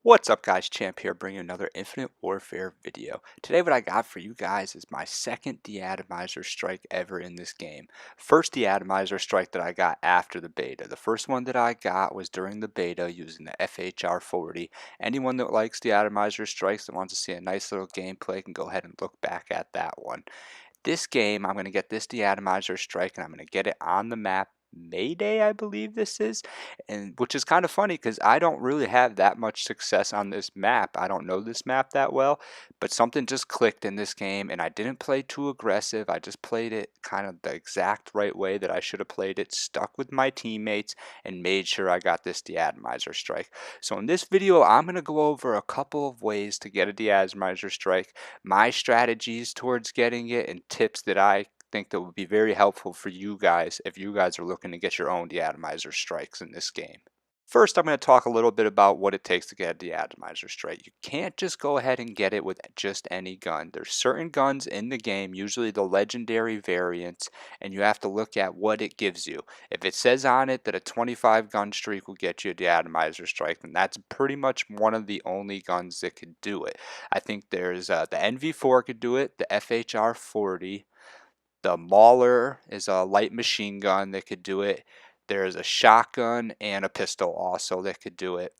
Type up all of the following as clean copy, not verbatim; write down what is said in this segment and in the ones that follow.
What's up guys, Champ here bringing another Infinite Warfare video. Today what I got for you guys is my second deatomizer strike ever in this game. First deatomizer strike that I got after the beta. The first one that I got was during the beta using the FHR-40. Anyone that likes deatomizer strikes that wants to see a nice little gameplay can go ahead and look back at that one. This game, I'm going to get this deatomizer strike and I'm going to get it on the map Mayday, I believe this is, and which is kind of funny because I don't really have that much success on this map. I don't know this map that well, but something just clicked in this game and I didn't play too aggressive. I just played it kind of the exact right way that I should have played it, stuck with my teammates and made sure I got this deatomizer strike. So in this video, I'm going to go over a couple of ways to get a deatomizer strike, my strategies towards getting it, and tips that I think that would be very helpful for you guys if you guys are looking to get your own deatomizer strikes in this game. First, I'm going to talk a little bit about what it takes to get a deatomizer strike. You can't just go ahead and get it with just any gun. There's certain guns in the game, usually the legendary variants, and you have to look at what it gives you. If it says on it that a 25 gun streak will get you a deatomizer strike, then that's pretty much one of the only guns that could do it. I think there's the NV4 could do it, the FHR-40, the Mauler is a light machine gun that could do it. There's a shotgun and a pistol also that could do it.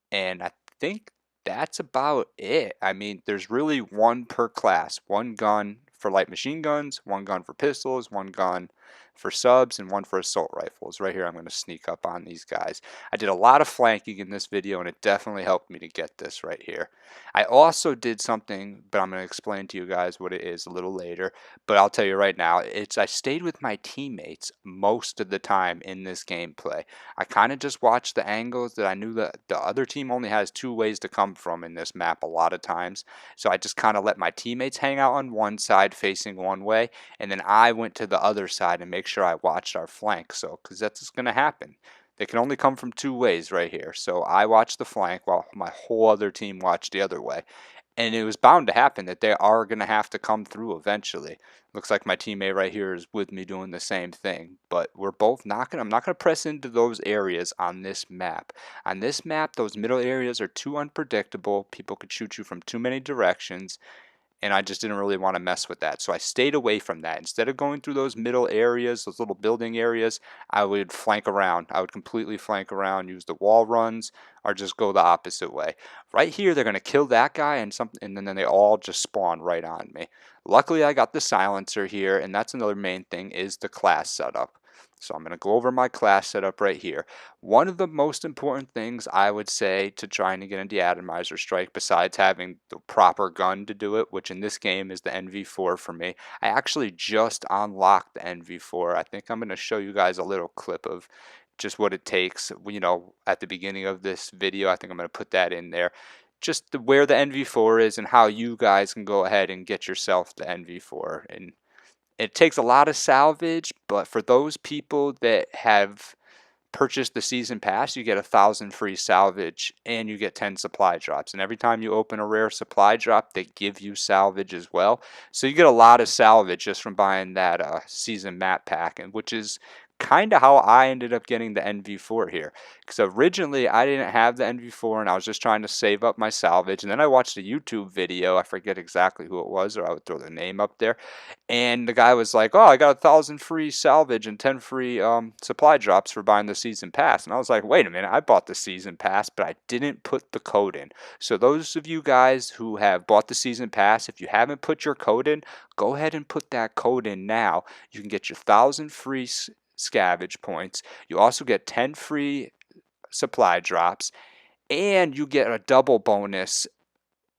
And I think that's about it. I mean, there's really one per class. One gun for light machine guns, one gun for pistols, one gun for subs, and one for assault rifles. Right here, I'm going to sneak up on these guys. I did a lot of flanking in this video, and it definitely helped me to get this right here. I also did something, but I'm going to explain to you guys what it is a little later. But I'll tell you right now, I stayed with my teammates most of the time in this gameplay. I kind of just watched the angles that I knew that the other team only has two ways to come from in this map a lot of times. So I just kind of let my teammates hang out on one side facing one way, and then I went to the other side and make sure I watched our flank. So, because that's just going to happen. They can only come from two ways right here. So I watched the flank while my whole other team watched the other way. And it was bound to happen that they are going to have to come through eventually. Looks like my teammate right here is with me doing the same thing. But we're both not going to, I'm not going to press into those areas on this map. On this map, those middle areas are too unpredictable. People could shoot you from too many directions, and I just didn't really want to mess with that. So I stayed away from that. Instead of going through those middle areas, those little building areas, I would flank around. I would completely flank around, use the wall runs, or just go the opposite way. Right here, they're going to kill that guy, and then they all just spawn right on me. Luckily, I got the silencer here, and that's another main thing is the class setup. So I'm going to go over my class setup right here. One of the most important things I would say to trying to get a deatomizer strike, besides having the proper gun to do it, which in this game is the NV4 for me. I actually just unlocked the NV4. I think I'm going to show you guys a little clip of just what it takes, at the beginning of this video. I think I'm going to put that in there. Just where the NV4 is and how you guys can go ahead and get yourself the NV4. And it takes a lot of salvage, but for those people that have purchased the season pass, you get 1,000 free salvage and you get 10 supply drops. And every time you open a rare supply drop, they give you salvage as well. So you get a lot of salvage just from buying that season map pack, and which is kind of how I ended up getting the NV4 here. Because originally I didn't have the NV4 and I was just trying to save up my salvage. And then I watched a YouTube video, I forget exactly who it was, or I would throw their name up there. And the guy was like, "Oh, I got 1,000 free salvage and 10 free supply drops for buying the season pass." And I was like, "Wait a minute, I bought the season pass, but I didn't put the code in." So those of you guys who have bought the season pass, if you haven't put your code in, go ahead and put that code in now. You can get your 1,000 free scavenge points. You also get 10 free supply drops, and you get a double bonus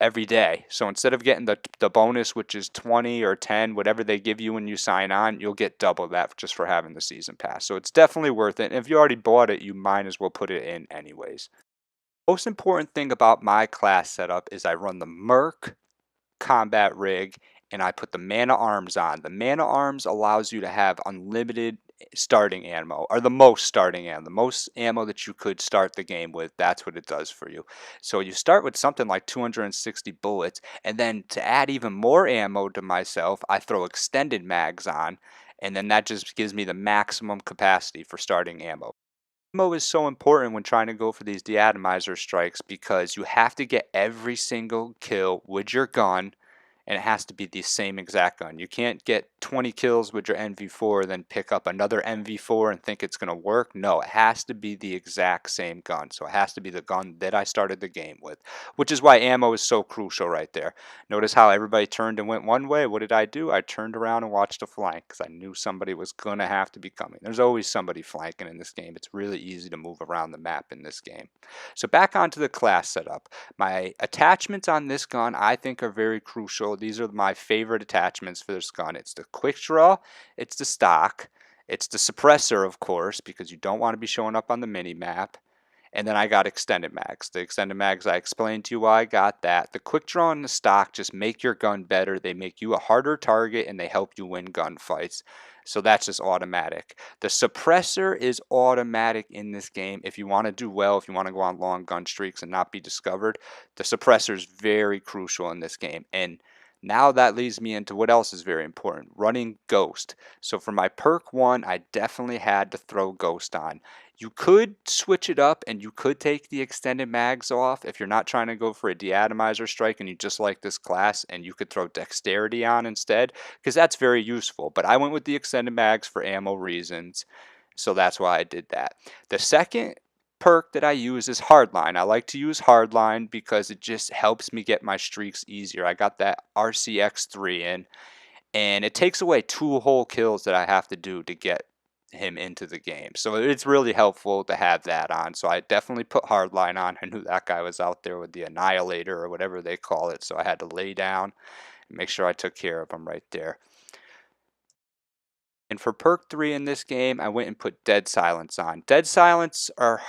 every day. So instead of getting the bonus, which is 20 or 10, whatever they give you when you sign on, you'll get double that just for having the season pass. So it's definitely worth it. And if you already bought it, you might as well put it in anyways. Most important thing about my class setup is I run the Merc combat rig and I put the mana arms on. The mana arms allows you to have unlimited starting ammo, or the most starting ammo, the most ammo that you could start the game with. That's what it does for you. So you start with something like 260 bullets, and then to add even more ammo to myself, I throw extended mags on, and then that just gives me the maximum capacity for starting ammo. Ammo is so important when trying to go for these deatomizer strikes because you have to get every single kill with your gun, and it has to be the same exact gun. You can't get 20 kills with your NV4 then pick up another NV4 and think it's going to work. No, it has to be the exact same gun. So it has to be the gun that I started the game with, which is why ammo is so crucial right there. Notice how everybody turned and went one way. What did I do? I turned around and watched a flank because I knew somebody was going to have to be coming. There's always somebody flanking in this game. It's really easy to move around the map in this game. So back onto the class setup. My attachments on this gun I think are very crucial. These are my favorite attachments for this gun. It's the quick draw, it's the stock, it's the suppressor of course because you don't want to be showing up on the mini map. And then I got extended mags. The extended mags, I explained to you why I got that. The quick draw and the stock just make your gun better. They make you a harder target and they help you win gunfights. So that's just automatic. The suppressor is automatic in this game. If you want to do well, if you want to go on long gun streaks and not be discovered, the suppressor is very crucial in this game. And now that leads me into what else is very important, running Ghost. So for my perk 1, I definitely had to throw Ghost on. You could switch it up and you could take the extended mags off if you're not trying to go for a deatomizer strike and you just like this class, and you could throw dexterity on instead because that's very useful. But I went with the extended mags for ammo reasons, so that's why I did that. The second perk that I use is hardline. I like to use hardline because it just helps me get my streaks easier. I got that RCX3 in, and it takes away 2 whole kills that I have to do to get him into the game. So it's really helpful to have that on. So I definitely put hardline on. I knew that guy was out there with the annihilator or whatever they call it. So I had to lay down and make sure I took care of him right there. And for perk 3 in this game, I went and put dead silence on. Dead silence are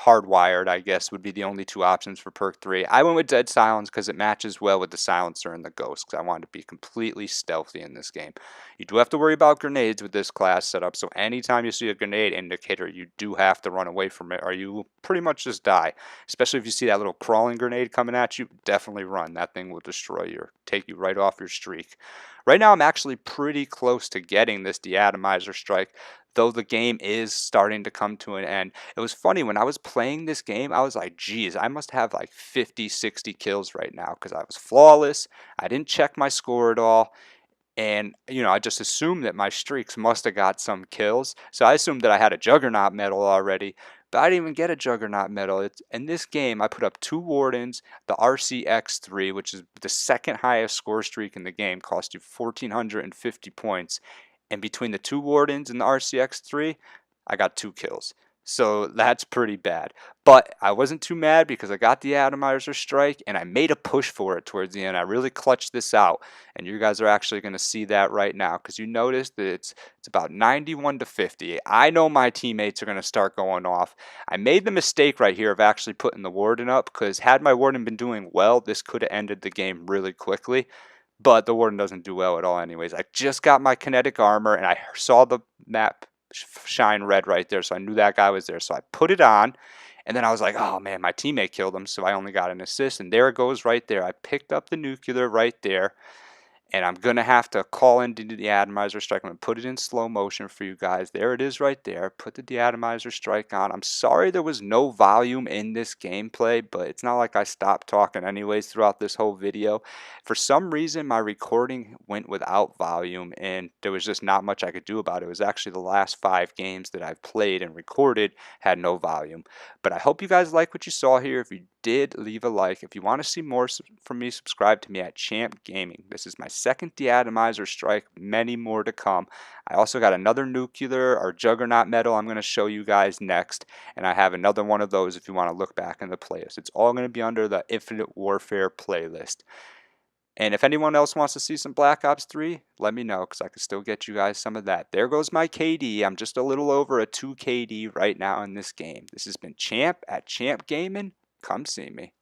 hardwired, I guess, would be the only 2 options for perk 3. I went with dead silence because it matches well with the silencer and the ghost, because I wanted to be completely stealthy in this game. You do have to worry about grenades with this class setup, so anytime you see a grenade indicator, you do have to run away from it, or you will pretty much just die. Especially if you see that little crawling grenade coming at you, definitely run. That thing will destroy you, take you right off your streak. Right now, I'm actually pretty close to getting this deatomizer strike, though the game is starting to come to an end. It was funny, when I was playing this game, I was like, geez, I must have like 50, 60 kills right now because I was flawless. I didn't check my score at all. And, I just assumed that my streaks must have got some kills. So I assumed that I had a Juggernaut medal already. But I didn't even get a Juggernaut medal. In this game, I put up 2 Wardens. The RCX3, which is the second highest score streak in the game, cost you 1,450 points. And between the 2 Wardens and the RCX3, I got 2 kills. So that's pretty bad. But I wasn't too mad because I got the Atomizer strike and I made a push for it towards the end. I really clutched this out. And you guys are actually going to see that right now because you notice that it's about 91 to 50. I know my teammates are going to start going off. I made the mistake right here of actually putting the Warden up because had my Warden been doing well, this could have ended the game really quickly. But the Warden doesn't do well at all anyways. I just got my kinetic armor and I saw the map shine red right there, so I knew that guy was there. So I put it on, and then I was like, oh man, my teammate killed him, so I only got an assist. And there it goes right there. I picked up the nuclear right there. And I'm going to have to call into the atomizer strike. I'm going to put it in slow motion for you guys. There it is right there. Put the deatomizer strike on. I'm sorry there was no volume in this gameplay, but it's not like I stopped talking anyways throughout this whole video. For some reason, my recording went without volume, and there was just not much I could do about it. It was actually the last 5 games that I've played and recorded had no volume. But I hope you guys like what you saw here. If you did, leave a like. If you want to see more from me, subscribe to me at Champ Gaming. This is my second deatomizer strike, many more to come. I also got another nuclear or Juggernaut medal I'm going to show you guys next, and I have another one of those if you want to look back in the playlist. It's all going to be under the Infinite Warfare playlist. And if anyone else wants to see some Black Ops 3, let me know because I can still get you guys some of that. There goes my KD. I'm just a little over a 2 KD right now in this game. This has been Champ at Champ Gaming. Come see me.